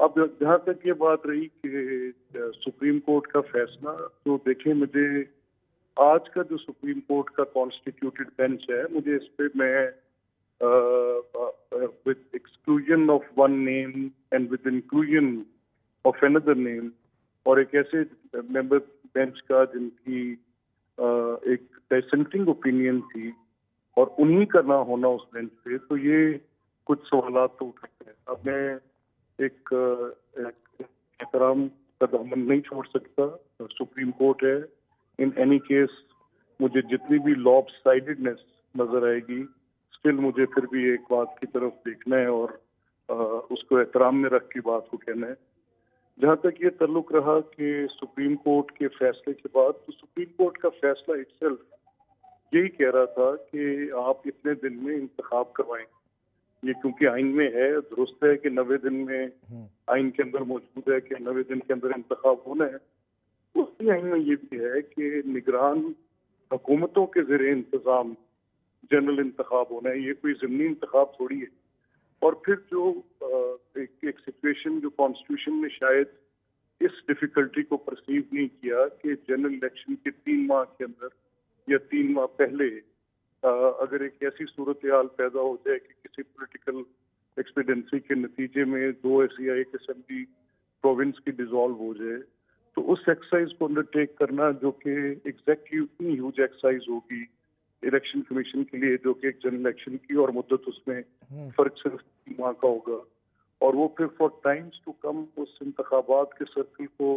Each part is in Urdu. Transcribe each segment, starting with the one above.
اب جہاں تک یہ بات رہی کہ سپریم کورٹ کا فیصلہ، تو دیکھیں مجھے آج کا جو سپریم کورٹ کا کانسٹیٹیوٹڈ بینچ ہے، مجھے اس پہ میں with exclusion of one name and with inclusion of another name، اور ایک ایسے ممبر بینچ کا جن کی ایک ڈسینٹنگ اوپینین تھی اور انہی کا نہ ہونا اس بینچ پہ، تو یہ کچھ سوالات تو اٹھتے ہیں۔ اب میں ایک احترام کا دامن نہیں چھوڑ سکتا، سپریم کورٹ ہے، ان اینی کیس مجھے جتنی بھی لاب سائڈڈنیس نظر آئے گی، اسٹل مجھے پھر بھی ایک بات کی طرف دیکھنا ہے اور اس کو احترام میں رکھ کے بات کو کہنا ہے۔ جہاں تک یہ تعلق رہا کہ سپریم کورٹ کے فیصلے کے بعد، تو سپریم کورٹ کا فیصلہ اٹسیلف یہی کہہ رہا تھا کہ آپ اتنے دن میں انتخاب کروائیں۔ یہ کیونکہ آئین میں ہے، درست ہے کہ 90 دن میں آئین کے اندر موجود ہے کہ 90 دن کے اندر انتخاب ہونا ہے، اسی آئین میں یہ بھی ہے کہ نگران حکومتوں کے زیر انتظام جنرل انتخاب ہونا ہے، یہ کوئی ضمنی انتخاب تھوڑی ہے۔ اور پھر جو ایک سچویشن جو کانسٹیٹیوشن نے شاید اس ڈیفیکلٹی کو پرسیو نہیں کیا کہ جنرل الیکشن کے 3 ماہ کے اندر یا 3 ماہ پہلے اگر ایک ایسی صورتحال پیدا ہو جائے کہ کسی پولیٹیکل ایکسپیڈنسی کے نتیجے میں 2 ایسی یا ایک اسمبلی پروونس کی ڈیزالو ہو جائے، تو اس ایکسرسائز کو انڈر ٹیک کرنا جو کہ ایگزیکٹلی اتنی ہیوج ایکسرسائز ہوگی الیکشن کمیشن کے لیے، جو کہ ایک جنرل الیکشن کی، اور مدت اس میں فرق صرف 3 ماہ کا ہوگا، اور وہ پھر فار ٹائمز ٹو کم اس انتخابات کے سرکل کو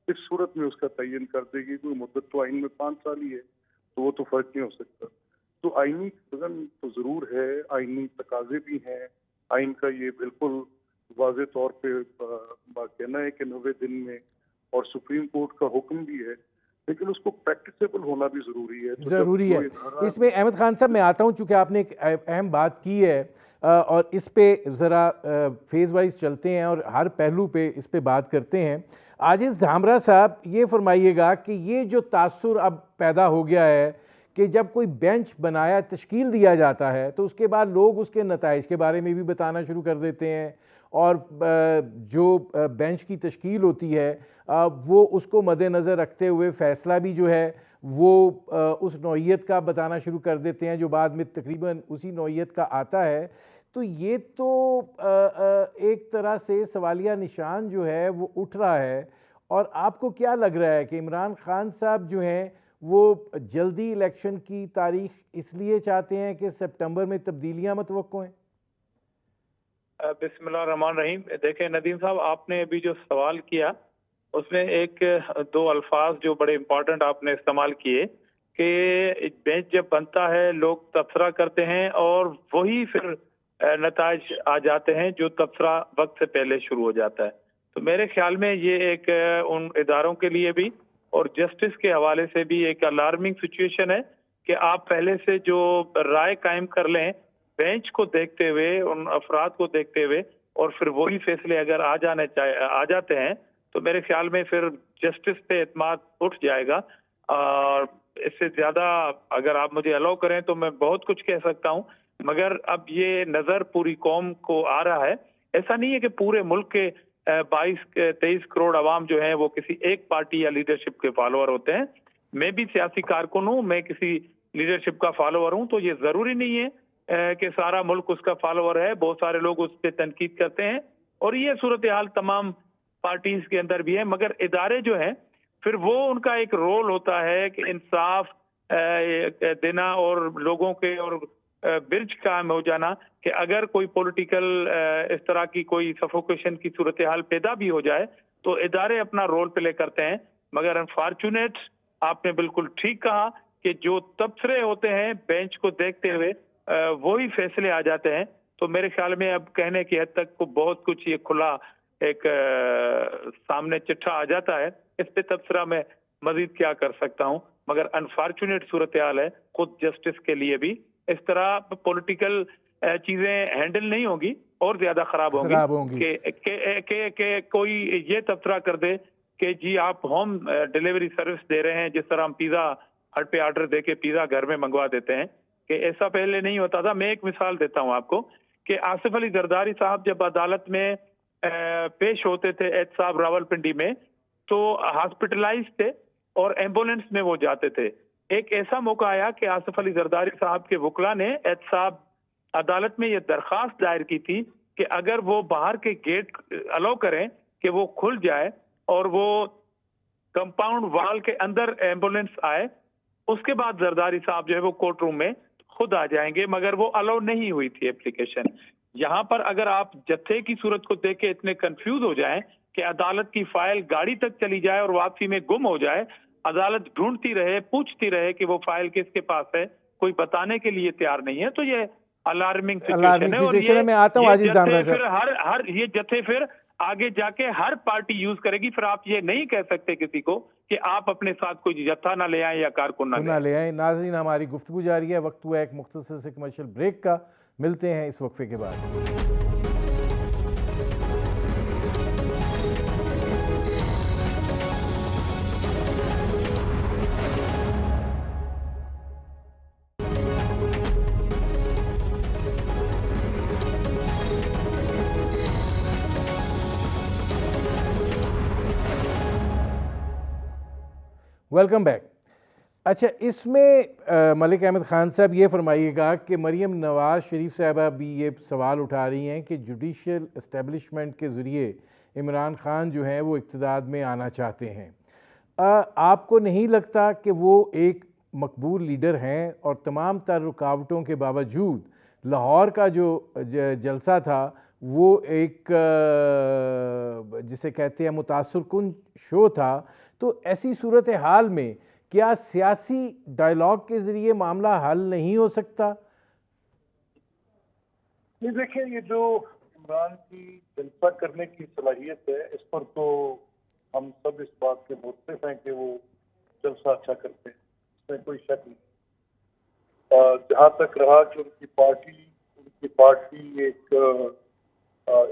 اس صورت میں اس کا تعین کر دے گی۔ کوئی مدت تو آئین میں 5 سال ہی ہے، تو وہ تو فرق نہیں ہو سکتا۔ تو آئینی وزن تو ضرور ہے، آئینی تقاضے بھی ہیں، آئین کا یہ بالکل واضح طور پہ کہنا ہے کہ 90 دن میں، اور سپریم کورٹ کا حکم بھی ہے، لیکن اس کو پریکٹیسیبل ہونا بھی ضروری ہے۔ ضروری ہے۔ اس میں احمد خان صاحب میں آتا ہوں، چونکہ آپ نے ایک اہم بات کی ہے اور اس پہ ذرا فیز وائز چلتے ہیں اور ہر پہلو پہ اس پہ بات کرتے ہیں۔ عاجز دھامرا صاحب یہ فرمائیے گا کہ یہ جو تاثر اب پیدا ہو گیا ہے کہ جب کوئی بینچ بنایا تشکیل دیا جاتا ہے تو اس کے بعد لوگ اس کے نتائج کے بارے میں بھی بتانا شروع کر دیتے ہیں، اور جو بینچ کی تشکیل ہوتی ہے وہ اس کو مد نظر رکھتے ہوئے فیصلہ بھی جو ہے وہ اس نوعیت کا بتانا شروع کر دیتے ہیں جو بعد میں تقریباً اسی نوعیت کا آتا ہے۔ تو یہ تو ایک طرح سے سوالیہ نشان جو ہے وہ اٹھ رہا ہے، اور آپ کو کیا لگ رہا ہے کہ عمران خان صاحب جو ہیں وہ جلدی الیکشن کی تاریخ اس لیے چاہتے ہیں کہ سپٹمبر میں تبدیلیاں متوقع ہیں؟ بسم اللہ الرحمن الرحیم۔ دیکھیں ندیم صاحب، آپ نے ابھی جو سوال کیا اس میں 1-2 الفاظ جو بڑے امپورٹنٹ آپ نے استعمال کیے کہ بینچ جب بنتا ہے لوگ تبصرہ کرتے ہیں اور وہی پھر نتائج آ جاتے ہیں جو تبصرہ وقت سے پہلے شروع ہو جاتا ہے۔ تو میرے خیال میں یہ ایک ان اداروں کے لیے بھی اور جسٹس کے حوالے سے بھی ایک الارمنگ سچویشن ہے کہ آپ پہلے سے جو رائے قائم کر لیں بینچ کو دیکھتے ہوئے، ان افراد کو دیکھتے ہوئے، اور پھر وہی فیصلے اگر آ جاتے ہیں تو میرے خیال میں پھر جسٹس پہ اعتماد اٹھ جائے گا۔ اور اس سے زیادہ اگر آپ مجھے الاؤ کریں تو میں بہت کچھ کہہ سکتا ہوں، مگر اب یہ نظر پوری قوم کو آ رہا ہے۔ ایسا نہیں ہے کہ پورے ملک کے 22-23 کروڑ عوام جو ہیں وہ کسی ایک پارٹی یا لیڈرشپ کے فالوور ہوتے ہیں۔ میں بھی سیاسی کارکن ہوں، میں کسی لیڈرشپ کا فالوور ہوں، تو یہ ضروری نہیں ہے کہ سارا ملک اس کا فالوور ہے۔ بہت سارے لوگ اس پہ تنقید کرتے ہیں، اور یہ صورتحال تمام پارٹیز کے اندر بھی ہے، مگر ادارے جو ہیں پھر وہ ان کا ایک رول ہوتا ہے کہ انصاف دینا اور لوگوں کے اور برج قائم ہو جانا کہ اگر کوئی پولیٹیکل اس طرح کی کوئی سفوکیشن کی صورتحال پیدا بھی ہو جائے تو ادارے اپنا رول پلے کرتے ہیں۔ مگر انفارچونیٹ آپ نے بالکل ٹھیک کہا کہ جو تبصرے ہوتے ہیں بینچ کو دیکھتے ہوئے وہی فیصلے آ جاتے ہیں۔ تو میرے خیال میں اب کہنے کی حد تک کو بہت کچھ یہ کھلا ایک سامنے چٹھا آ جاتا ہے۔ اس پہ تبصرہ میں مزید کیا کر سکتا ہوں، مگر انفارچونیٹ صورتحال ہے خود جسٹس کے لیے بھی۔ اس طرح پولیٹیکل چیزیں ہینڈل نہیں ہوگی اور زیادہ خراب ہوں گی کہ کوئی یہ تبصرہ کر دے کہ جی آپ ہوم ڈیلیوری سروس دے رہے ہیں، جس طرح ہم پیزا ہٹ پہ آرڈر دے کے پیزا گھر میں منگوا دیتے ہیں، کہ ایسا پہلے نہیں ہوتا تھا۔ میں ایک مثال دیتا ہوں آپ کو کہ آصف علی زرداری صاحب جب عدالت میں پیش ہوتے تھے احتساب راولپنڈی میں تو ہاسپٹلائز تھے اور ایمبولینس میں وہ جاتے تھے. ایک ایسا موقع آیا کہ آصف علی زرداری صاحب کے وکلا نے احتساب عدالت میں یہ درخواست دائر کی تھی کہ اگر وہ باہر کے گیٹ الاؤ کریں کہ وہ کھل جائے اور وہ کمپاؤنڈ وال کے اندر ایمبولینس آئے, اس کے بعد زرداری صاحب جو ہے وہ کورٹ روم میں خود آ جائیں گے, مگر وہ الاؤ نہیں ہوئی تھی اپلیکیشن. یہاں پر اگر آپ جتھے کی صورت کو دیکھ کے اتنے کنفیوز ہو جائیں کہ عدالت کی فائل گاڑی تک چلی جائے اور واپسی میں گم ہو جائے, عدالت ڈھونڈتی رہے, پوچھتی رہے کہ وہ فائل کس کے پاس ہے, کوئی بتانے کے لیے تیار نہیں ہے, تو یہ الارمنگ سچویشن ہے. اور یہ جتھے پھر آگے جا کے ہر پارٹی یوز کرے گی. پھر آپ یہ نہیں کہہ سکتے کسی کو کہ آپ اپنے ساتھ کوئی جتھا نہ لے آئیں یا کارکن نہ لے آئیں. ناظرین, ہماری گفتگو جاری ہے, وقت ہوا ایک مختصر سے کمرشل بریک کا. ملتے ہیں اس وقفے کے بعد. Welcome back. اچھا, اس میں ملک احمد خان صاحب یہ فرمائیے گا کہ مریم نواز شریف صاحبہ بھی یہ سوال اٹھا رہی ہیں کہ جوڈیشل اسٹیبلشمنٹ کے ذریعے عمران خان جو ہیں وہ اقتدار میں آنا چاہتے ہیں. آپ کو نہیں لگتا کہ وہ ایک مقبول لیڈر ہیں اور تمام تر رکاوٹوں کے باوجود لاہور کا جو جلسہ تھا وہ ایک جسے کہتے ہیں متاثر کن شو تھا, تو ایسی صورتحال میں کیا سیاسی ڈائیلاگ کے ذریعے معاملہ حل نہیں ہو سکتا؟ یہ دیکھیں, یہ جو عمران کی جلسہ کرنے کی صلاحیت ہے, اس پر تو ہم سب اس بات کے متفق ہیں کہ وہ جلسہ اچھا کرتے ہیں, اس میں کوئی شک نہیں. جہاں تک رہا کہ ان کی پارٹی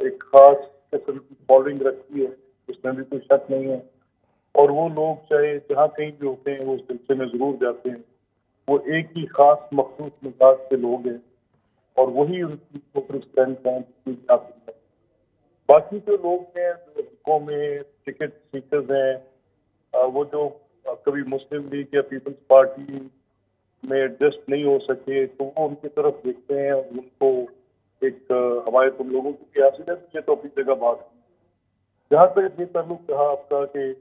ایک خاص قسم کی فالوئنگ رکھتی ہے, اس میں بھی کوئی شک نہیں ہے. اور وہ لوگ چاہے جہاں کہیں بھی ہوتے ہیں وہ اس جلسے میں ضرور جاتے ہیں. وہ ایک ہی خاص مخصوص مزاج کے لوگ ہیں اور وہی ان کی اسٹرینتھ ہے. باقی جو لوگ ہیں جو حلقوں میں ٹکٹ سیکرز ہیں, وہ جو کبھی مسلم لیگ یا پیپلز پارٹی میں ایڈجسٹ نہیں ہو سکے, تو وہ ان کی طرف دیکھتے ہیں اور ان کو ایک ہمارے تم لوگوں کی کیا حاصل ہے, یہ تو اپنی جگہ بات ہے. جہاں تک یہ تعلق رہا آپ کا کہ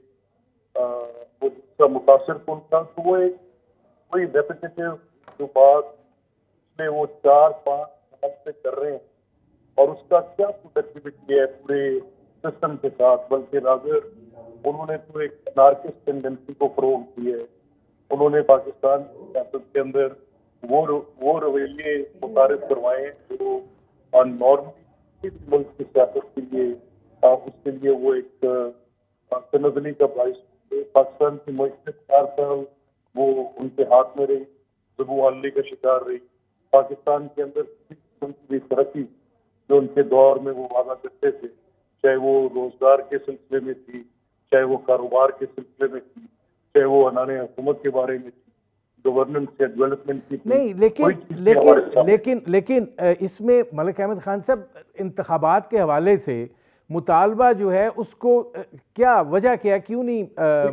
وہ جس کا متاثر کن تھا, تو وہ ایک کوئی ریپیٹیٹیو جو بات پچھلے وہ 4-5 سال سے کر رہے ہیں اور اس کا کیا پروڈکٹیوٹی ہے پورے سسٹم کے ساتھ, بلکہ راگر انہوں نے تو ایک انارکسٹ ٹینڈنسی کو فروغ دی ہے. انہوں نے پاکستان کی سیاست کے اندر وہ رویے متعارف کروائے ہیں جو نارملی ملک کی سیاست کے لیے اس کے لیے وہ ایک تنزلی کا باعث. پاکستان کی معیشت 4 سال وہ ان کے ہاتھ میں رہی, زبوں حلے کا شکار رہی. پاکستان کے اندر کسی قسم کی ترقی جو ان کے دور میں وہ وعدہ کرتے تھے, چاہے وہ روزگار کے سلسلے میں تھی, چاہے وہ کاروبار کے سلسلے میں تھی, چاہے وہ عنان حکومت کے بارے میں تھی, گورننس یا ڈیولپمنٹ کی تھی. نہیں, لیکن اس میں ملک احمد خان صاحب انتخابات کے حوالے سے مطالبہ جو ہے اس کو کیا وجہ کیا, کیوں نہیں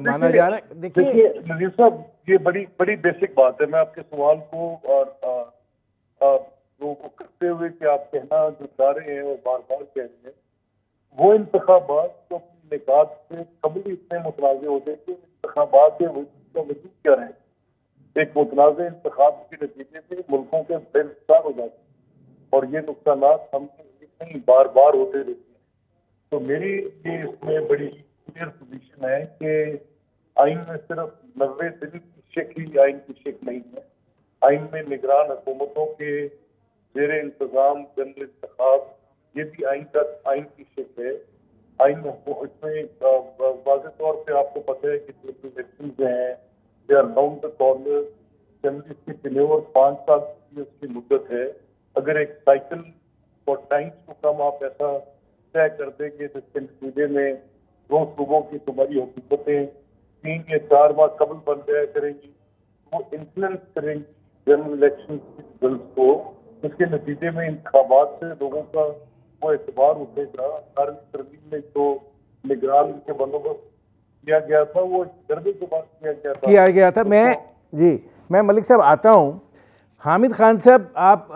مانا جا رہا؟ دیکھیے نذیر صاحب, یہ بڑی بیسک بات ہے. میں آپ کے سوال کو اور کو کرتے ہوئے کہ آپ کہنا جو چاہ رہے ہیں اور بار بار کہہ رہے ہیں, وہ انتخابات تو اپنی نکات سے قبل اتنے متنازع ہو جائے کہ انتخابات کے وجود کیا رہے. ایک متنازع انتخاب کے نتیجے سے ملکوں کے بے نقصان ہو جاتے ہیں اور یہ نقصانات ہم اتنی بار بار ہوتے رہتے ہیں. تو میری یہ اس میں بڑی کلیئر پوزیشن ہے کہ آئین میں صرف 90 دن کی شک ہی آئین کی شک نہیں ہے. آئین میں نگران حکومتوں کے زیر انتظام جنرل انتخاب یہ بھی آئین کی شک ہے. آئین اس میں واضح طور پہ آپ کو پتہ ہے کہ جو الیکشنز ہیں they are round the corner. Assembly کی ٹینیور 5 سال کی اس کی مدت ہے. اگر ایک سائیکل فار ٹائمس کو کم آپ ایسا طے کر دیں کہ جس کے نتیجے میں 2 صوبوں کی تمہاری حکومتیں 3 یا 4 ماہ قبل بن جایا کریں گی, وہ انفلوئنس کریں گی جنرل الیکشن کی رزلٹس کو, اس کے نتیجے میں انتخابات سے لوگوں کا وہ اعتبار اٹھے گا. 18ویں ترمیم میں جو نگران کے بندوبست کیا گیا تھا وہ جرگے کے بعد کیا گیا تھا. میں ملک صاحب آتا ہوں. حامد خان صاحب، آپ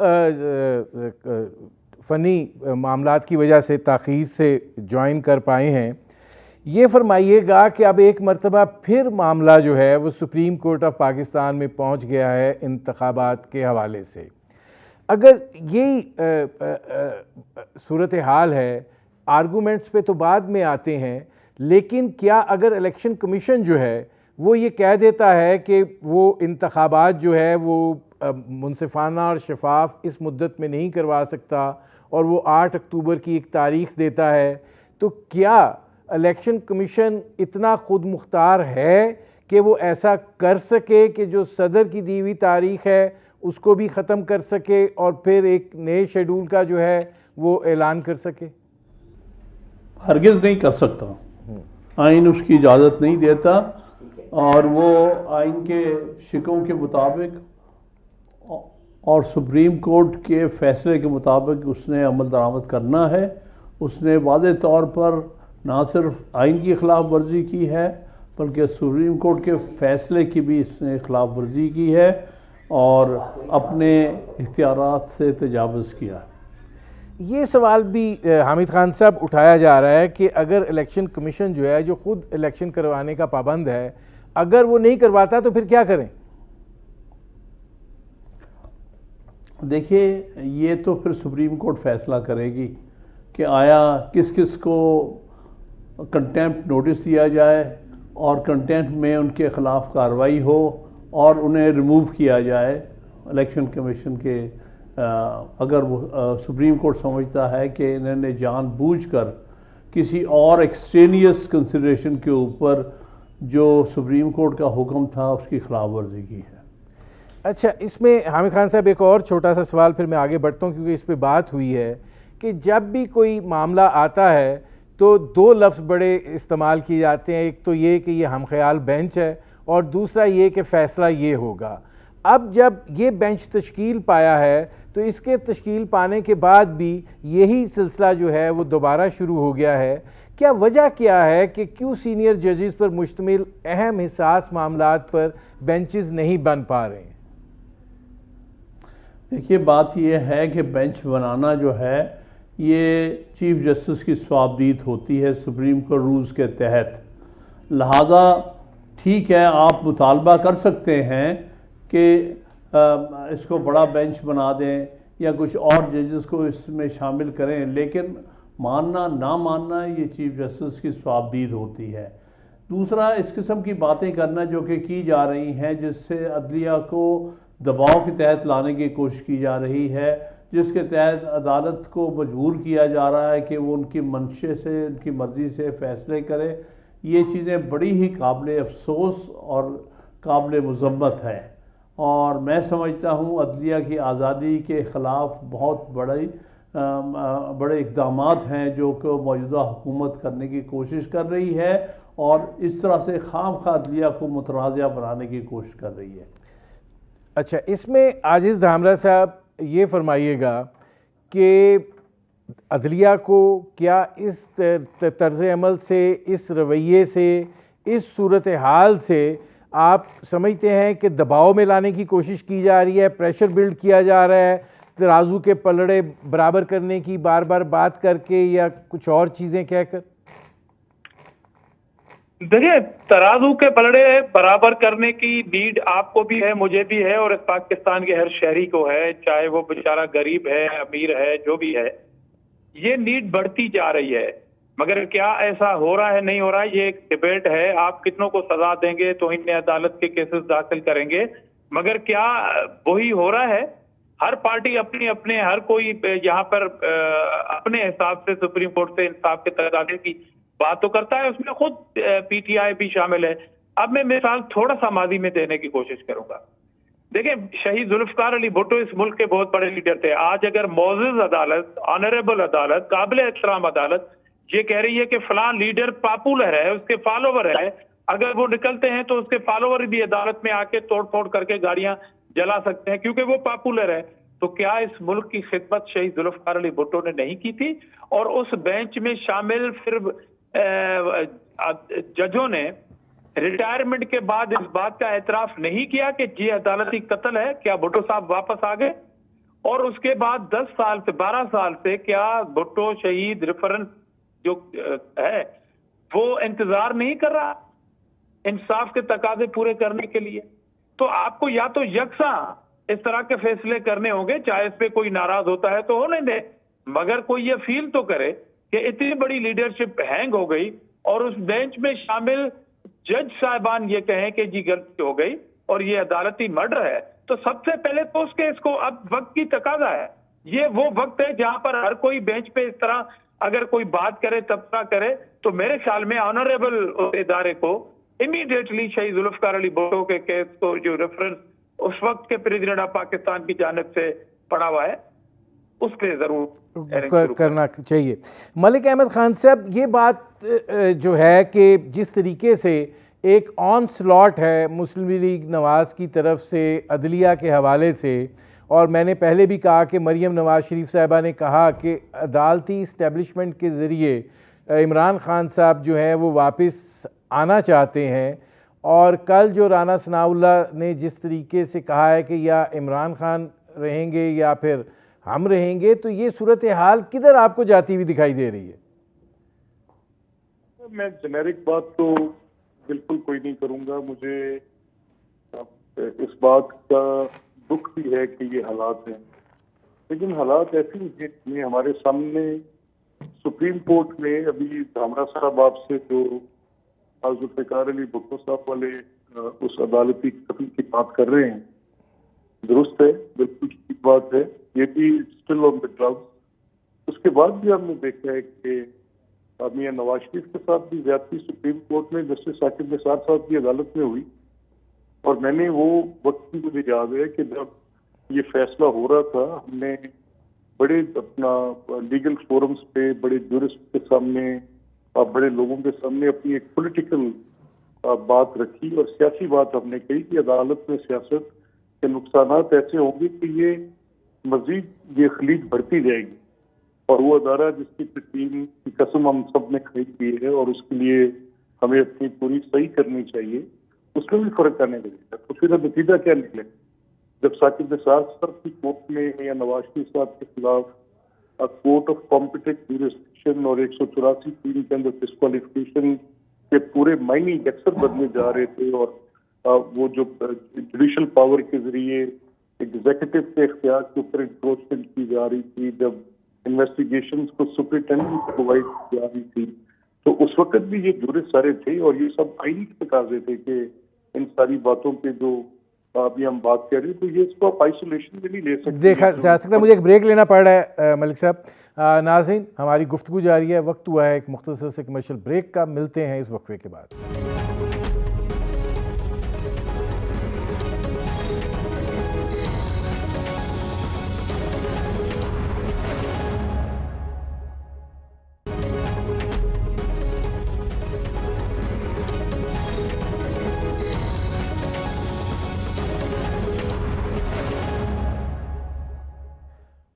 فنی معاملات کی وجہ سے تاخیر سے جوائن کر پائے ہیں. یہ فرمائیے گا کہ اب ایک مرتبہ پھر معاملہ جو ہے وہ سپریم کورٹ آف پاکستان میں پہنچ گیا ہے انتخابات کے حوالے سے. اگر یہی صورتحال ہے، آرگومنٹس پہ تو بعد میں آتے ہیں، لیکن کیا اگر الیکشن کمیشن جو ہے وہ یہ کہہ دیتا ہے کہ وہ انتخابات جو ہے وہ منصفانہ اور شفاف اس مدت میں نہیں کروا سکتا اور وہ 8 اکتوبر کی ایک تاریخ دیتا ہے، تو کیا الیکشن کمیشن اتنا خود مختار ہے کہ وہ ایسا کر سکے کہ جو صدر کی دی ہوئی تاریخ ہے اس کو بھی ختم کر سکے اور پھر ایک نئے شیڈول کا جو ہے وہ اعلان کر سکے؟ ہرگز نہیں کر سکتا. آئین اس کی اجازت نہیں دیتا، اور وہ آئین کے شکوں کے مطابق اور سپریم کورٹ کے فیصلے کے مطابق اس نے عمل درآمد کرنا ہے. اس نے واضح طور پر نہ صرف آئین کی خلاف ورزی کی ہے بلکہ سپریم کورٹ کے فیصلے کی بھی اس نے خلاف ورزی کی ہے اور اپنے اختیارات سے تجاوز کیا. یہ سوال بھی حامد خان صاحب اٹھایا جا رہا ہے کہ اگر الیکشن کمیشن جو ہے جو خود الیکشن کروانے کا پابند ہے، اگر وہ نہیں کرواتا تو پھر کیا کریں؟ دیکھیے، یہ تو پھر سپریم کورٹ فیصلہ کرے گی کہ آیا کس کس کو کنٹیمپٹ نوٹس دیا جائے اور کنٹیمپٹ میں ان کے خلاف کارروائی ہو اور انہیں ریموو کیا جائے الیکشن کمیشن کے. اگر وہ سپریم کورٹ سمجھتا ہے کہ انہوں نے جان بوجھ کر کسی اور ایکسٹرینیس کنسیڈریشن کے اوپر جو سپریم کورٹ کا حکم تھا اس کی خلاف ورزی کی ہے. اچھا، اس میں حامد خان صاحب ایک اور چھوٹا سا سوال پھر میں آگے بڑھتا ہوں، کیونکہ اس پہ بات ہوئی ہے کہ جب بھی کوئی معاملہ آتا ہے تو 2 لفظ بڑے استعمال کیے جاتے ہیں. ایک تو یہ کہ یہ ہم خیال بینچ ہے اور دوسرا یہ کہ فیصلہ یہ ہوگا. اب جب یہ بینچ تشکیل پایا ہے تو اس کے تشکیل پانے کے بعد بھی یہی سلسلہ جو ہے وہ دوبارہ شروع ہو گیا ہے. کیا وجہ کیا ہے کہ کیوں سینئر ججز پر مشتمل اہم حساس معاملات پر بینچز نہیں بن پا رہے ہیں؟ دیکھیے، بات یہ ہے کہ بینچ بنانا جو ہے یہ چیف جسٹس کی صوابدید ہوتی ہے سپریم کورٹ رولز کے تحت. لہٰذا ٹھیک ہے، آپ مطالبہ کر سکتے ہیں کہ اس کو بڑا بینچ بنا دیں یا کچھ اور ججز کو اس میں شامل کریں، لیکن ماننا نہ ماننا یہ چیف جسٹس کی صوابدید ہوتی ہے. دوسرا، اس قسم کی باتیں کرنا جو کہ کی جا رہی ہیں جس سے عدلیہ کو دباؤ کے تحت لانے کی کوشش کی جا رہی ہے، جس کے تحت عدالت کو مجبور کیا جا رہا ہے کہ وہ ان کی منشے سے، ان کی مرضی سے فیصلے کرے، یہ چیزیں بڑی ہی قابل افسوس اور قابل مذمت ہے. اور میں سمجھتا ہوں عدلیہ کی آزادی کے خلاف بہت بڑے اقدامات ہیں جو کہ موجودہ حکومت کرنے کی کوشش کر رہی ہے اور اس طرح سے خام خواہ عدلیہ کو متنازع بنانے کی کوشش کر رہی ہے. اچھا، اس میں عاجز دھامرا صاحب یہ فرمائیے گا کہ عدلیہ کو کیا اس طرز عمل سے، اس رویے سے، اس صورتحال سے آپ سمجھتے ہیں کہ دباؤ میں لانے کی کوشش کی جا رہی ہے، پریشر بلڈ کیا جا رہا ہے، ترازو کے پلڑے برابر کرنے کی بار بار بات کر کے یا کچھ اور چیزیں کہہ کر؟ دیکھیے، ترازو کے پلڑے برابر کرنے کی نیڈ آپ کو بھی ہے، مجھے بھی ہے، اور اس پاکستان کے ہر شہری کو ہے، چاہے وہ بیچارہ غریب ہے، امیر ہے، جو بھی ہے. یہ نیڈ بڑھتی جا رہی ہے. مگر کیا ایسا ہو رہا ہے، نہیں ہو رہا ہے، یہ ایک ڈیبیٹ ہے. آپ کتنوں کو سزا دیں گے تو انہیں عدالت کے کیسز داخل کریں گے، مگر کیا وہی ہو رہا ہے؟ ہر پارٹی اپنے ہر کوئی یہاں پر اپنے حساب سے سپریم کورٹ سے انصاف کے تقاضے کی بات تو کرتا ہے، اس میں خود پی ٹی آئی بھی شامل ہے. اب میں مثال تھوڑا سا ماضی میں دینے کی کوشش کروں گا. دیکھیں، شہید ذوالفقار علی بھٹو اس ملک کے بہت بڑے لیڈر تھے. آج اگر معزز عدالت، آنریبل عدالت، قابل احترام عدالت یہ کہہ رہی ہے کہ فلاں لیڈر پاپولر ہے، اس کے فالوور ہے، اگر وہ نکلتے ہیں تو اس کے فالوور بھی عدالت میں آ کے توڑ پھوڑ کر کے گاڑیاں جلا سکتے ہیں کیونکہ وہ پاپولر ہے، تو کیا اس ملک کی خدمت شہید ذوالفقار علی بھٹو نے نہیں کی تھی؟ اور اس بینچ میں شامل پھر ججوں نے ریٹائرمنٹ کے بعد اس بات کا اعتراف نہیں کیا کہ یہ عدالتی قتل ہے؟ کیا بھٹو صاحب واپس آ گئے؟ اور اس کے بعد 10 سال سے 12 سال سے کیا بھٹو شہید ریفرنس جو ہے وہ انتظار نہیں کر رہا انصاف کے تقاضے پورے کرنے کے لیے؟ تو آپ کو یا تو یکساں اس طرح کے فیصلے کرنے ہوں گے، چاہے اس پہ کوئی ناراض ہوتا ہے تو ہونے دے، مگر کوئی یہ فیل تو کرے کہ اتنی بڑی لیڈرشپ ہینگ ہو گئی اور اس بینچ میں شامل جج صاحبان یہ کہیں کہ جی غلطی ہو گئی اور یہ عدالتی مرڈر ہے، تو سب سے پہلے تو اس کیس کو اب وقت کی تقاضا ہے۔ یہ وہ وقت ہے جہاں پر ہر کوئی بینچ پہ اس طرح اگر کوئی بات کرے تبصرہ کرے تو میرے خیال میں آنریبل ادارے کو امیڈیٹلی شہید ذوالفقار علی بھٹو کے کیس کو جو ریفرنس اس وقت کے پریزیڈنٹ آف پاکستان کی جانب سے پڑا ہوا ہے اس پہ ضرور کرنا چاہیے۔ ملک احمد خان صاحب، یہ بات جو ہے کہ جس طریقے سے ایک آن سلاٹ ہے مسلم لیگ نواز کی طرف سے عدلیہ کے حوالے سے، اور میں نے پہلے بھی کہا کہ مریم نواز شریف صاحبہ نے کہا کہ عدالتی اسٹیبلشمنٹ کے ذریعے عمران خان صاحب جو ہیں وہ واپس آنا چاہتے ہیں، اور کل جو رانا ثناء اللہ نے جس طریقے سے کہا ہے کہ یا عمران خان رہیں گے یا پھر ہم رہیں گے، تو یہ صورتحال کدھر آپ کو جاتی ہوئی دکھائی دے رہی ہے؟ میں جنیرک بات تو بالکل کوئی نہیں کروں گا، مجھے اس بات کا دکھ بھی ہے کہ یہ حالات ہیں، لیکن حالات ایسی ہیں ہمارے سامنے سپریم کورٹ میں ابھی دھامرا صاحب آپ سے جو ذوالفقار علی بھٹو صاحب والے اس عدالتی قتل کی بات کر رہے ہیں، درست ہے، بالکل ٹھیک بات ہے، یہ بھی اسٹل آن دا گراؤنڈ۔ اس کے بعد بھی ہم نے دیکھا ہے کہ میاں نواز شریف کے ساتھ بھی زیادتی سپریم کورٹ میں جسٹس ثاقب نثار صاحب کی عدالت میں ہوئی، اور میں نے وہ وقت بھی مجھے یاد ہے کہ جب یہ فیصلہ ہو رہا تھا ہم نے بڑے اپنا لیگل فورمز پہ بڑے جورسٹ کے سامنے بڑے لوگوں کے سامنے اپنی ایک پولیٹیکل بات رکھی اور سیاسی بات ہم نے کہی کہ عدالت میں سیاست کے نقصانات ایسے ہوں گے کہ یہ مزید یہ خلیج بڑھتی جائے گی، اور وہ ادارہ جس کی ٹیم کی قسم ہم سب نے کھائی کی ہے اور اس کے لیے ہمیں اپنی پوری صحیح کرنی چاہیے، اس میں بھی فرق آنے لگے گا۔ تو پھر نتیجہ کیا نکلے؟ جب ثاقب نثار صاحب کی کورٹ میں یا نواز شریف صاحب کے خلاف کورٹ آف کمپیٹنٹ جورسڈکشن اور 184 کے اندر ڈسکوالیفیکیشن کے پورے معنی اکثر بدلے جا رہے تھے، اور وہ جو جوڈیشل پاور کے ذریعے ایگزیکٹو کے اختیار کے اوپر انکروچمنٹ کی جا رہی تھی، جب انویسٹیگیشنز کو سپرنٹینڈنٹ کو پرووائڈ کی جا رہی تھی، تو اس وقت بھی یہ جورس سارے تھے اور یہ سب آئینی کے تقاضے تھے کہ ان ساری باتوں پہ جو ابھی ہم بات کر رہے ہیں تو یہ اس کو آپ آئسولیشن میں نہیں لے سکتے۔ دیکھا جا سکتا ہے، مجھے ایک بریک لینا پڑ رہا ہے ملک صاحب۔ ناظرین، ہماری گفتگو جاری ہے، وقت ہوا ہے ایک مختصر سے کمرشل بریک کا، ملتے ہیں اس وقفے کے بعد۔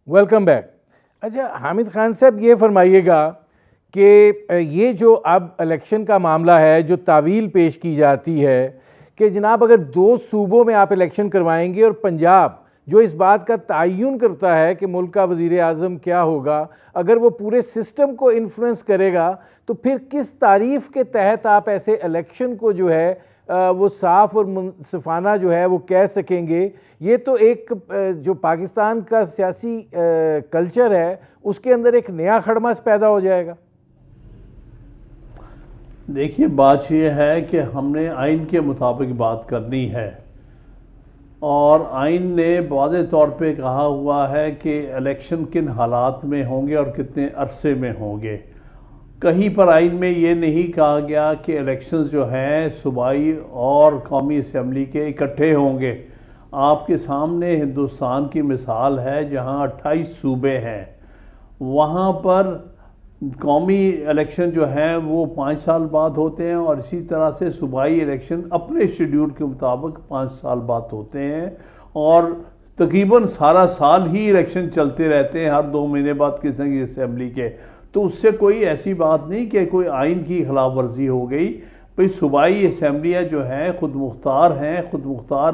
Welcome back. اچھا حامد خان صاحب، یہ فرمائیے گا کہ یہ جو اب الیکشن کا معاملہ ہے جو تعویل پیش کی جاتی ہے کہ جناب اگر 2 صوبوں میں آپ الیکشن کروائیں گے اور پنجاب جو اس بات کا تعین کرتا ہے کہ ملک کا وزیر اعظم کیا ہوگا، اگر وہ پورے سسٹم کو انفلوئنس کرے گا تو پھر کس تعریف کے تحت آپ ایسے الیکشن کو جو ہے وہ صاف اور منصفانہ جو ہے وہ کہہ سکیں گے؟ یہ تو ایک جو پاکستان کا سیاسی کلچر ہے اس کے اندر ایک نیا خڑمس پیدا ہو جائے گا۔ دیکھیے، بات یہ ہے کہ ہم نے آئین کے مطابق بات کرنی ہے، اور آئین نے واضح طور پہ کہا ہوا ہے کہ الیکشن کن حالات میں ہوں گے اور کتنے عرصے میں ہوں گے۔ کہیں پر آئین میں یہ نہیں کہا گیا کہ الیکشنز جو ہیں صوبائی اور قومی اسمبلی کے اکٹھے ہوں گے۔ آپ کے سامنے ہندوستان کی مثال ہے جہاں 28 صوبے ہیں، وہاں پر قومی الیکشن جو ہیں وہ 5 سال بعد ہوتے ہیں، اور اسی طرح سے صوبائی الیکشن اپنے شیڈیول کے مطابق 5 سال بعد ہوتے ہیں، اور تقریباً سارا سال ہی الیکشن چلتے رہتے ہیں، ہر 2 مہینے بعد کسی نہ کسی اسمبلی کے، تو اس سے کوئی ایسی بات نہیں کہ کوئی آئین کی خلاف ورزی ہو گئی۔ بھئی صوبائی اسمبلیاں جو ہیں خود مختار ہیں، خود مختار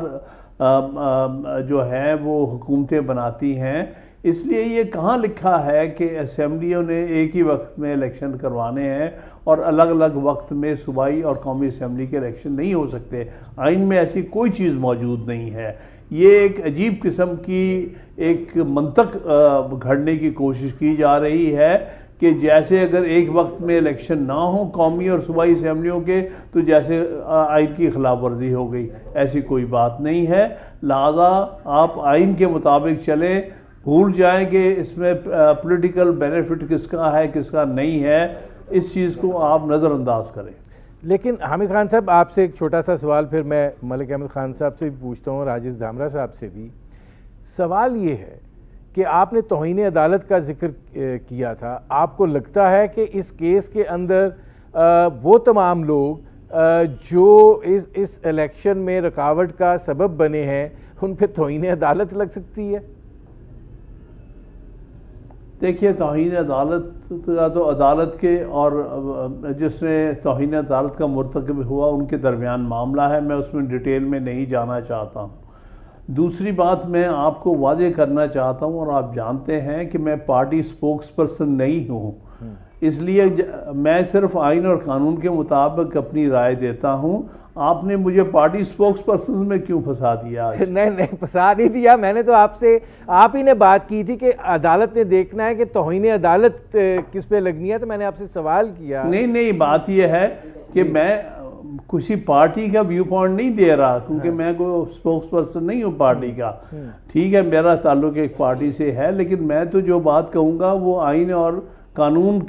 جو ہے وہ حکومتیں بناتی ہیں، اس لیے یہ کہاں لکھا ہے کہ اسمبلیوں نے ایک ہی وقت میں الیکشن کروانے ہیں اور الگ الگ وقت میں صوبائی اور قومی اسمبلی کے الیکشن نہیں ہو سکتے۔ آئین میں ایسی کوئی چیز موجود نہیں ہے۔ یہ ایک عجیب قسم کی ایک منطق گھڑنے کی کوشش کی جا رہی ہے کہ جیسے اگر ایک وقت میں الیکشن نہ ہوں قومی اور صوبائی اسمبلیوں کے تو جیسے آئین کی خلاف ورزی ہو گئی، ایسی کوئی بات نہیں ہے۔ لہذا آپ آئین کے مطابق چلیں، بھول جائیں کہ اس میں پولیٹیکل بینیفٹ کس کا ہے کس کا نہیں ہے، اس چیز کو آپ نظر انداز کریں۔ لیکن حامد خان صاحب آپ سے ایک چھوٹا سا سوال پھر میں ملک احمد خان صاحب سے بھی پوچھتا ہوں، راجز دھامرا صاحب سے بھی۔ سوال یہ ہے کہ آپ نے توہین عدالت کا ذکر کیا تھا، آپ کو لگتا ہے کہ اس کیس کے اندر وہ تمام لوگ جو اس الیکشن میں رکاوٹ کا سبب بنے ہیں ان پہ توہین عدالت لگ سکتی ہے؟ دیکھیے توہین عدالت تو عدالت کے اور جس نے توہین عدالت کا مرتکب ہوا ان کے درمیان معاملہ ہے، میں اس میں ڈیٹیل میں نہیں جانا چاہتا ہوں۔ دوسری بات میں آپ کو واضح کرنا چاہتا ہوں، اور آپ جانتے ہیں کہ میں پارٹی سپوکس پرسن نہیں ہوں، اس لیے میں صرف آئین اور قانون کے مطابق اپنی رائے دیتا ہوں۔ آپ نے مجھے پارٹی سپوکس پرسن میں کیوں پھنسا دیا؟ نہیں پھنسا نہیں دیا، میں نے تو آپ ہی نے بات کی تھی کہ عدالت نے دیکھنا ہے کہ توہین عدالت کس پہ لگنی ہے، تو میں نے آپ سے سوال کیا۔ نہیں بات یہ ہے کہ میں کسی پارٹی کا ویو پوائنٹ نہیں دے رہا، کیونکہ میں کوئی سپوکس پرسن نہیں ہوں پارٹی کا۔ ٹھیک ہے، میرا تعلق ایک پارٹی سے ہے، لیکن میں تو جو بات کہوں گا وہ آئین اور قانون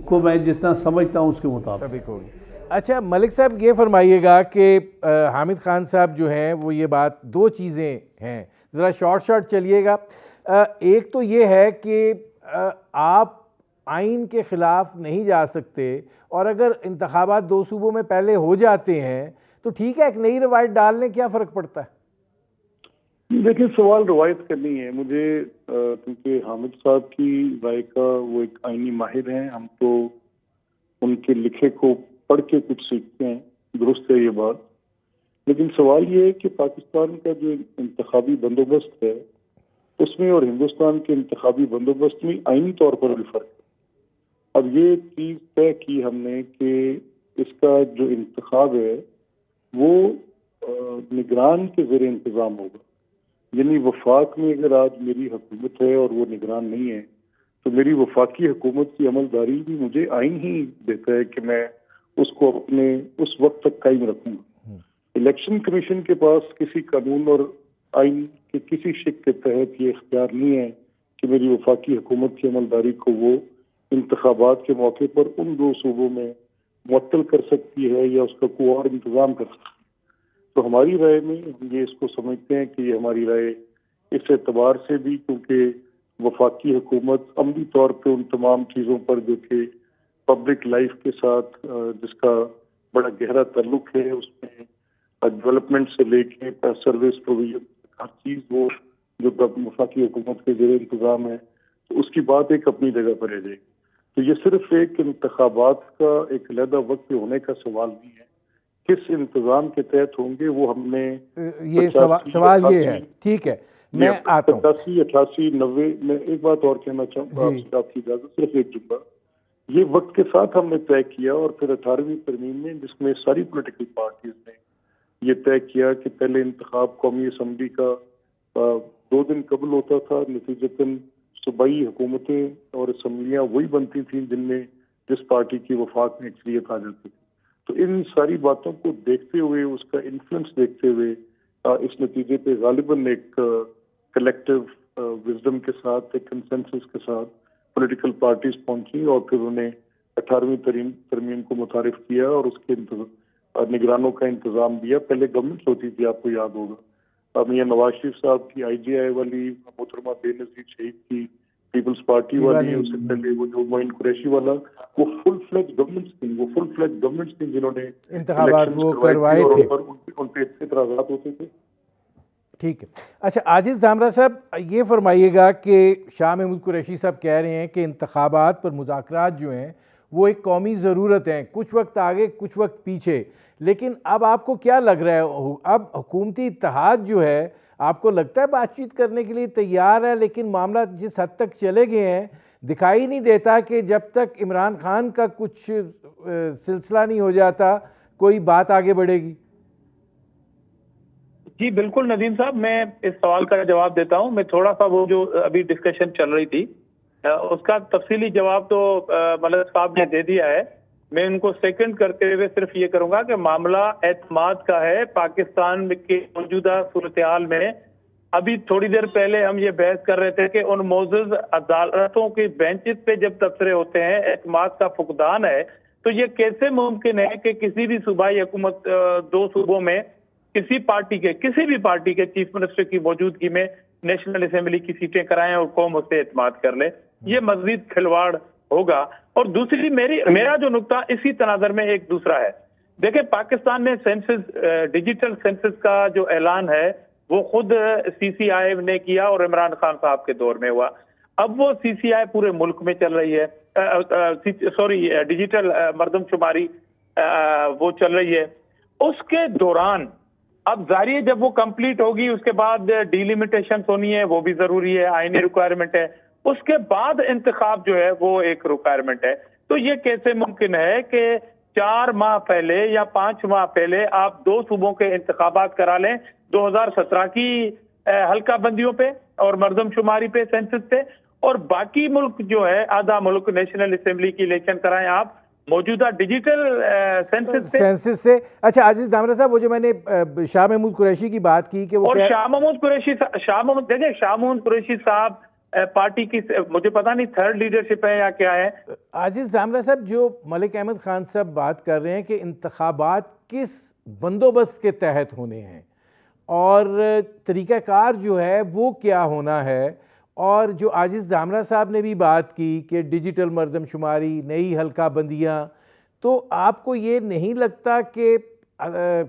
کو میں جتنا سمجھتا ہوں اس کے مطابق ہوگی۔ اچھا ملک صاحب یہ فرمائیے گا کہ حامد خان صاحب جو ہیں وہ یہ بات دو چیزیں ہیں، ذرا شارٹ چلیے گا۔ ایک تو یہ ہے کہ آپ آئین کے خلاف نہیں جا سکتے، اور اگر انتخابات 2 صوبوں میں پہلے ہو جاتے ہیں تو ٹھیک ہے، ایک نئی روایت ڈالنے کیا فرق پڑتا ہے؟ دیکھیں سوال روایت کا نہیں ہے مجھے، کیونکہ حامد صاحب کی رائے کا وہ ایک آئینی ماہر ہیں، ہم تو ان کے لکھے کو پڑھ کے کچھ سیکھتے ہیں، درست ہے یہ بات۔ لیکن سوال یہ ہے کہ پاکستان کا جو انتخابی بندوبست ہے اس میں اور ہندوستان کے انتخابی بندوبست میں آئینی طور پر بھی فرق ہے۔ اب یہ چیز طے کی ہم نے کہ اس کا جو انتخاب ہے وہ نگران کے زیر انتظام ہوگا، یعنی وفاق میں اگر آج میری حکومت ہے اور وہ نگران نہیں ہے تو میری وفاقی حکومت کی عملداری بھی مجھے آئین ہی دیتا ہے کہ میں اس کو اپنے اس وقت تک قائم رکھوں گا۔ الیکشن کمیشن کے پاس کسی قانون اور آئین کے کسی شق کے تحت یہ اختیار نہیں ہے کہ میری وفاقی حکومت کی عملداری کو وہ انتخابات کے موقع پر ان 2 صوبوں میں معطل کر سکتی ہے یا اس کا کوئی اور انتظام کر سکتی ہے۔ تو ہماری رائے میں ہم یہ اس کو سمجھتے ہیں کہ یہ ہماری رائے اس اعتبار سے بھی، کیونکہ وفاقی حکومت عملی طور پہ ان تمام چیزوں پر جو کہ پبلک لائف کے ساتھ جس کا بڑا گہرا تعلق ہے، اس میں ڈیولپمنٹ سے لے کے سروس پروویژن ہر چیز وہ جو وفاقی حکومت کے زیر انتظام ہے، تو اس کی بات ایک اپنی جگہ پر رہ جائے گی۔ تو یہ صرف ایک انتخابات کا ایک علیحدہ وقت ہونے کا سوال نہیں ہے، کس انتظام کے تحت ہوں گے وہ ہم نے یہ سوال یہ ہے۔ ٹھیک ہے، میں آتا ہوں 85 88 90 میں ایک بات اور کہنا چاہوں گا، آپ کی اجازت، صرف ایک جملہ۔ یہ وقت کے ساتھ ہم نے طے کیا، اور پھر 18ویں ترمیم میں جس میں ساری پولیٹیکل پارٹیز نے یہ طے کیا کہ پہلے انتخاب قومی اسمبلی کا 2 دن قبل ہوتا تھا، نتیجتاً صوبائی حکومتیں اور اسمبلیاں وہی بنتی تھیں جن میں جس پارٹی کی وفاق میں اکثریت آ جاتی تھی۔ تو ان ساری باتوں کو دیکھتے ہوئے، اس کا انفلوئنس دیکھتے ہوئے، اس نتیجے پہ غالباً ایک کلیکٹیو وزڈم کے ساتھ، ایک کنسنسس کے ساتھ پولیٹیکل پارٹیز پہنچی، اور پھر انہیں 18ویں ترمیم کو متعارف کیا اور اس کے نگرانوں کا انتظام دیا۔ پہلے گورنمنٹ ہوتی تھی، آپ کو یاد ہوگا، میاں نواز شریف صاحب کی IGI والی، محترمہ بے نظیر شہید کی پیپلز پارٹی والی، اس سے پہلے وہ جو معین قریشی والا، وہ فل فلیج گورنمنٹس تھیں جنہوں نے انتخابات وہ کروائے تھے، ان پہ اعتراضات ہوتے تھے۔ ٹھیک ہے. اچھا عاجز دھامرا صاحب یہ فرمائیے گا کہ شاہ محمود قریشی صاحب کہہ رہے ہیں کہ انتخابات پر مذاکرات جو ہیں وہ ایک قومی ضرورت ہیں، کچھ وقت آگے کچھ وقت پیچھے، لیکن اب آپ کو کیا لگ رہا ہے، اب حکومتی اتحاد جو ہے آپ کو لگتا ہے بات چیت کرنے کے لیے تیار ہے، لیکن معاملہ جس حد تک چلے گئے ہیں دکھائی نہیں دیتا کہ جب تک عمران خان کا کچھ سلسلہ نہیں ہو جاتا کوئی بات آگے بڑھے گی؟ جی بالکل ندیم صاحب، میں اس سوال کا جواب دیتا ہوں. میں تھوڑا سا وہ جو ابھی ڈسکشن چل رہی تھی اس کا تفصیلی جواب تو ملک صاحب نے دے دیا ہے. میں ان کو سیکنڈ کرتے ہوئے صرف یہ کروں گا کہ معاملہ اعتماد کا ہے. پاکستان کے موجودہ صورتحال میں ابھی تھوڑی دیر پہلے ہم یہ بحث کر رہے تھے کہ ان معزز عدالتوں کے بینچز پہ جب تبصرے ہوتے ہیں اعتماد کا فقدان ہے، تو یہ کیسے ممکن ہے کہ کسی بھی صوبائی حکومت دو صوبوں میں کسی بھی پارٹی کے چیف منسٹر کی موجودگی میں نیشنل اسمبلی کی سیٹیں کرائیں اور قوم اس سے اعتماد کر لے؟ یہ مزید کھلواڑ ہوگا. اور دوسری میرا جو نقطہ اسی تناظر میں ایک دوسرا ہے. دیکھیں پاکستان میں سینسس ڈیجیٹل سینسس کا جو اعلان ہے وہ خود سی سی آئی نے کیا اور عمران خان صاحب کے دور میں ہوا. اب وہ سی سی آئی پورے ملک میں چل رہی ہے، ڈیجیٹل مردم شماری وہ چل رہی ہے. اس کے دوران اب ظاہر جب وہ کمپلیٹ ہوگی اس کے بعد ڈیلیمیٹیشن ہونی ہے، وہ بھی ضروری ہے، آئینی ریکوائرمنٹ ہے. اس کے بعد انتخاب جو ہے وہ ایک ریکوائرمنٹ ہے. تو یہ کیسے ممکن ہے کہ 4 ماہ پہلے یا 5 ماہ پہلے آپ 2 صوبوں کے انتخابات کرا لیں 2017 کی حلقہ بندیوں پہ اور مردم شماری پہ، سینسس پہ، اور باقی ملک جو ہے آدھا ملک نیشنل اسمبلی کی الیکشن کرائیں آپ موجودہ ڈیجیٹل سینسس سے. اچھا عاجز دھامرا صاحب، وہ جو میں نے شاہ محمود قریشی کی بات کی کہ وہ اور شاہ محمود قریشی صاحب پارٹی کی مجھے پتا نہیں تھرڈ لیڈرشپ ہے یا کیا ہے. عاجز دھامرا صاحب جو ملک احمد خان صاحب بات کر رہے ہیں کہ انتخابات کس بندوبست کے تحت ہونے ہیں اور طریقہ کار جو ہے وہ کیا ہونا ہے، اور جو عاجز دھامرا صاحب نے بھی بات کی کہ ڈیجیٹل مردم شماری، نئی حلقہ بندیاں، تو آپ کو یہ نہیں لگتا کہ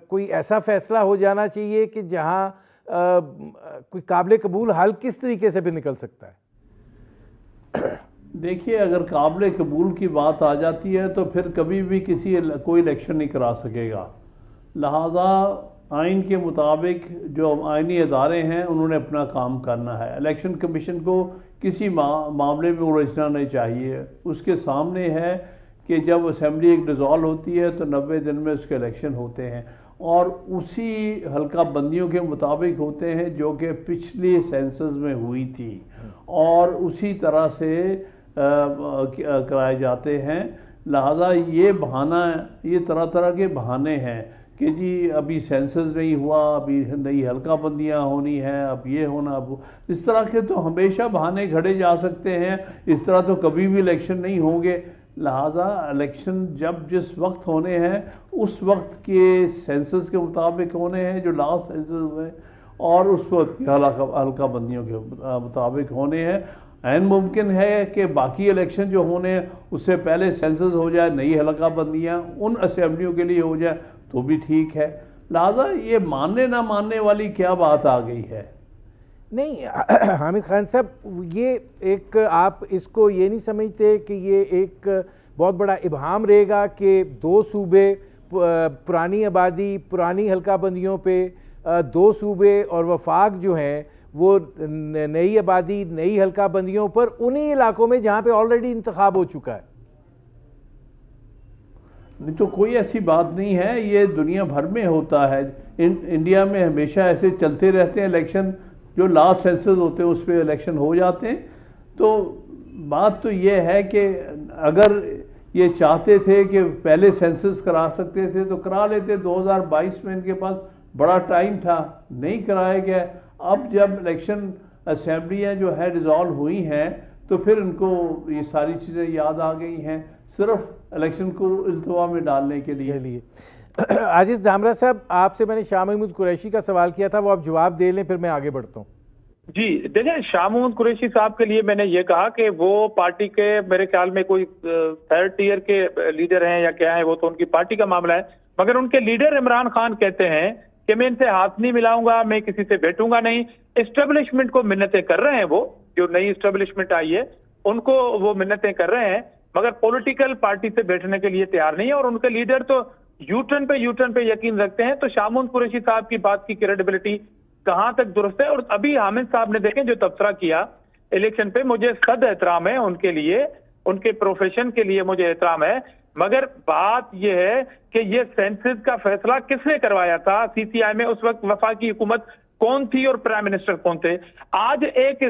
کوئی ایسا فیصلہ ہو جانا چاہیے کہ جہاں کوئی قابل قبول حل کس طریقے سے بھی نکل سکتا ہے؟ دیکھیے اگر قابل قبول کی بات آ جاتی ہے تو پھر کبھی بھی کوئی الیکشن نہیں کرا سکے گا. لہٰذا آئین کے مطابق جو آئینی ادارے ہیں انہوں نے اپنا کام کرنا ہے. الیکشن کمیشن کو کسی معاملے میں الجھنا نہیں چاہیے. اس کے سامنے ہے کہ جب اسمبلی ایک ڈیزالو ہوتی ہے تو 90 دن میں اس کے الیکشن ہوتے ہیں اور اسی حلقہ بندیوں کے مطابق ہوتے ہیں جو کہ پچھلی سینسس میں ہوئی تھی اور اسی طرح سے کرائے جاتے ہیں. لہٰذا یہ بہانہ، یہ طرح طرح کے بہانے ہیں کہ جی ابھی سینسس نہیں ہوا، ابھی نئی حلقہ بندیاں ہونی ہیں، اب یہ ہونا، اب اس طرح کے تو ہمیشہ بہانے گھڑے جا سکتے ہیں. اس طرح تو کبھی بھی الیکشن نہیں ہوں گے. لہٰذا الیکشن جس وقت ہونے ہیں اس وقت کے سینسس کے مطابق ہونے ہیں جو لاسٹ سینسس ہوئے، اور اس وقت کی حلقہ بندیوں کے مطابق ہونے ہیں. عین ممکن ہے کہ باقی الیکشن جو ہونے ہیں اس سے پہلے سینسس ہو جائے، نئی حلقہ بندیاں ان اسمبلیوں کے لیے ہو جائے تو بھی ٹھیک ہے. لہٰذا یہ ماننے نہ ماننے والی کیا بات آ گئی ہے؟ نہیں حامد خان صاحب، یہ ایک آپ اس کو یہ نہیں سمجھتے کہ یہ ایک بہت بڑا ابہام رہے گا کہ 2 صوبے پرانی آبادی پرانی حلقہ بندیوں پہ، 2 صوبے اور وفاق جو ہیں وہ نئی آبادی نئی حلقہ بندیوں پر انہی علاقوں میں جہاں پہ آلریڈی انتخاب ہو چکا ہے؟ نہیں تو کوئی ایسی بات نہیں ہے، یہ دنیا بھر میں ہوتا ہے. انڈیا میں ہمیشہ ایسے چلتے رہتے ہیں الیکشن، جو لاسٹ سینسس ہوتے ہیں اس پہ الیکشن ہو جاتے ہیں. تو بات تو یہ ہے کہ اگر یہ چاہتے تھے کہ پہلے سینسس کرا سکتے تھے تو کرا لیتے. 2022 میں ان کے پاس بڑا ٹائم تھا، نہیں کرائے گئے. اب جب الیکشن اسمبلیاں جو ہے ڈیزالو ہوئی ہیں تو پھر ان کو یہ ساری چیزیں یاد آ گئی ہیں صرف الیکشن کو التوا میں ڈالنے کے لیے. عاجز دھامرا صاحب، آپ سے میں نے شاہ محمود قریشی کا سوال کیا تھا، وہ آپ جواب دے لیں پھر میں آگے بڑھتا ہوں. جی دیکھیں، شاہ محمود قریشی صاحب کے لیے میں نے یہ کہا کہ وہ پارٹی کے میرے خیال میں کوئی 3rd ٹیئر کے لیڈر ہیں یا کیا ہیں، وہ تو ان کی پارٹی کا معاملہ ہے. مگر ان کے لیڈر عمران خان کہتے ہیں کہ میں ان سے ہاتھ نہیں ملاؤں گا, میں کسی سے بیٹھوں گا نہیں. اسٹیبلشمنٹ کو منتیں کر رہے ہیں, وہ جو نئی اسٹیبلشمنٹ آئی ہے ان کو وہ منتیں کر رہے ہیں, مگر پولیٹیکل پارٹی سے بیٹھنے کے لیے تیار نہیں ہے. اور ان کے لیڈر تو یو ٹرن پہ یقین رکھتے ہیں. تو شامون قریشی صاحب کی بات کی کریڈیبلٹی کہاں تک درست ہے؟ اور ابھی حامد صاحب نے دیکھیں جو تبصرہ کیا الیکشن پہ, مجھے صد احترام ہے ان کے لیے, ان کے پروفیشن کے لیے مجھے احترام ہے, مگر بات یہ ہے کہ یہ سینسز کا فیصلہ کس نے کروایا تھا؟ سی سی آئی میں اس وقت وفاقی حکومت کون تھی اور پرائم منسٹر کون تھے؟ آج ایک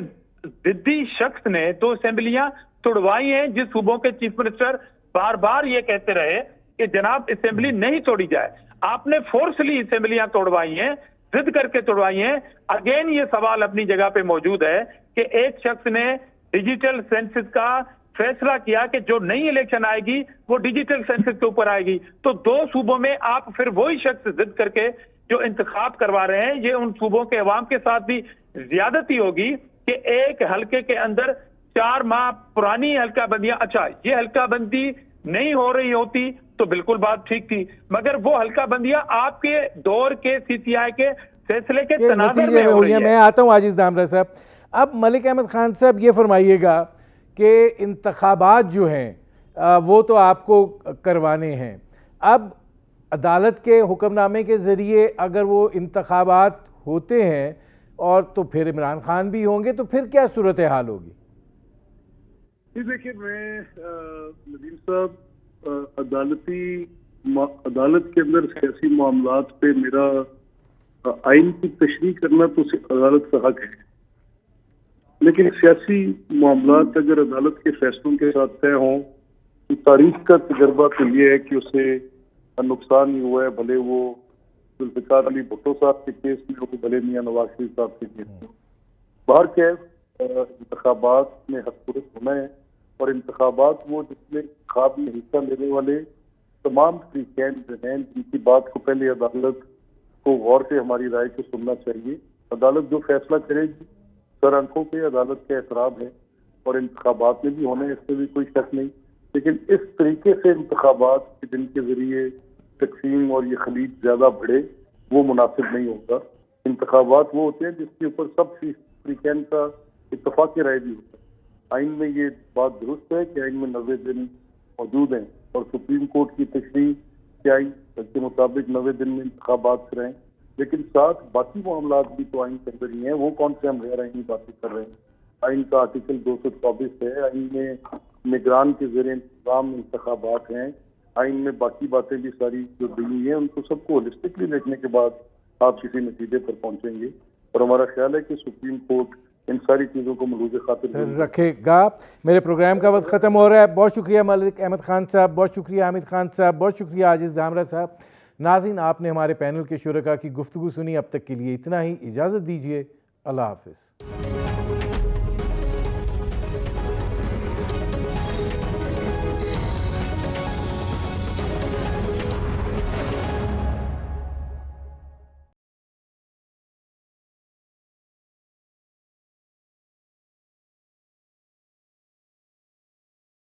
ضدی شخص نے 2 اسمبلیاں توڑوائی ہیں, جس صوبوں کے چیف منسٹر بار بار یہ کہتے رہے کہ جناب اسمبلی نہیں توڑی جائے. آپ نے فورسلی اسمبلیاں توڑوائی ہیں, ضد کر کے توڑوائی ہیں. اگین یہ سوال اپنی جگہ پہ موجود ہے کہ ایک شخص نے ڈیجیٹل سینسس کا فیصلہ کیا کہ جو نئی الیکشن آئے گی وہ ڈیجیٹل سینسس کے اوپر آئے گی, تو 2 صوبوں میں آپ پھر وہی شخص ضد کر کے جو انتخاب کروا رہے ہیں, یہ ان صوبوں کے عوام کے ساتھ بھی زیادتی ہوگی کہ ایک حلقے کے اندر 4 ماہ پرانی حلقہ بندیاں, اچھا یہ حلقہ بندی نہیں ہو رہی ہوتی تو بالکل بات ٹھیک تھی, مگر وہ حلقہ بندیاں آپ کے دور کے سی سی آئی کے فیصلے کے تناظر میں ہو رہی ہے. میں آتا ہوں عاجز دامرا صاحب. اب ملک احمد خان صاحب یہ فرمائیے گا کہ انتخابات جو ہیں وہ تو آپ کو کروانے ہیں, اب عدالت کے حکم نامے کے ذریعے اگر وہ انتخابات ہوتے ہیں اور تو پھر عمران خان بھی ہوں گے, تو پھر کیا صورتحال ہوگی؟ دیکھیے میں ندیم صاحب, عدالت کے اندر سیاسی معاملات پہ میرا آئین کی تشریح کرنا تو عدالت کا حق ہے, لیکن سیاسی معاملات اگر عدالت کے فیصلوں کے ساتھ طے ہوں تو تاریخ کا تجربہ تو یہ ہے کہ اسے نقصان ہی ہوا ہے, بھلے وہ ذوالفقار علی بھٹو صاحب کے کیس میں ہو, بھلے میاں نواز شریف صاحب کے کیس میں. باہر کیف انتخابات میں حق پرست ہونا ہے, اور انتخابات وہ جس میں انتخاب میں حصہ لینے والے تمام فریقین جو ہیں جن کی بات کو پہلے عدالت کو غور سے ہماری رائے کو سننا چاہیے. عدالت جو فیصلہ کرے گی سر آنکھوں پہ عدالت کا احترام ہے, اور انتخابات میں بھی ہونے اس سے بھی کوئی شک نہیں, لیکن اس طریقے سے انتخابات جن کے ذریعے تقسیم اور یہ خلیج زیادہ بڑھے وہ مناسب نہیں ہوگا. انتخابات وہ ہوتے ہیں جس کے اوپر سب فریقین کا اتفاقی رائے بھی ہوتا ہے. آئین میں یہ بات درست ہے کہ آئین میں 90 دن موجود ہیں, اور سپریم کورٹ کی تشریح کے آئین کے مطابق 90 دن میں انتخابات کرائیں, لیکن ساتھ باقی معاملات بھی تو آئین کے اندر ہی ہیں. وہ کون سے ہم غیر آئینی باتیں کر رہے ہیں؟ آئین کا آرٹیکل 224 ہے, آئین میں نگران کے زیر انتظام انتخابات ہیں, آئین میں باقی باتیں بھی ساری جو دی ہیں, ان کو سب کو ہولسٹکلی دیکھنے کے بعد آپ کسی نتیجے پر پہنچیں گے. اور ہمارا خیال ہے کہ سپریم کورٹ ان ساری چیزوں کو ملوز خاطر رکھے گا. میرے پروگرام کا وقت ختم ہو رہا ہے. بہت شکریہ ملک احمد خان صاحب, بہت شکریہ حامد خان صاحب, بہت شکریہ عاجز دامرا صاحب. ناظرین, آپ نے ہمارے پینل کے شرکاء کی گفتگو سنی. اب تک کے لیے اتنا ہی, اجازت دیجیے. اللہ حافظ.